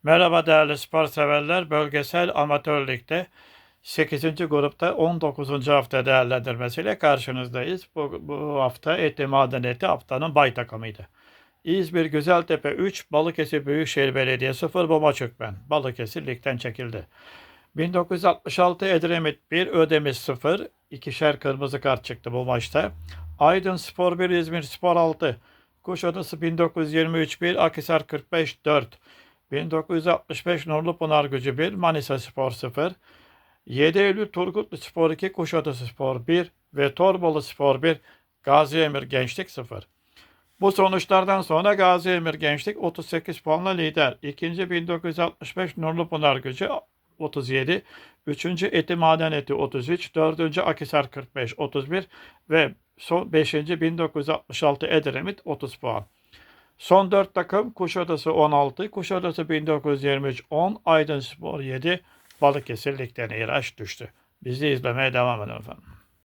Merhaba değerli spor severler. Bölgesel Amatör Lig'de 8. grupta 19. hafta değerlendirmesiyle karşınızdayız. Bu hafta Etli Madeniyeti haftanın bay takımıydı. İzmir Güzeltepe 3, Balıkesir Büyükşehir Belediye 0, bu maç hükmen. Balıkesir ligden çekildi. 1966 Edremit 1, Ödemiş 0, ikişer kırmızı kart çıktı bu maçta. Aydın Spor 1, İzmir Spor 6, Kuşadası 1923 1, Akhisar 45 4, 1965 Nurlupınar Gücü 1, Manisa Spor 0, 7 Eylül Turgutlu Spor 2, Kuşadası Spor 1 ve Torbalı Spor 1, Gaziemir Gençlik 0. Bu sonuçlardan sonra Gaziemir Gençlik 38 puanla lider. İkinci 1965 Nurlupınar Gücü 37, üçüncü Eti Maden Eti 33, dördüncü Akhisar 45 31 ve son 5. 1966 Edremit 30 puan. Son 4 takım Kuşadası 16, Kuşadası 1923 10, Aydınspor 7, Balıkesir ligden ihraç düştü. Bizi izlemeye devam edin efendim.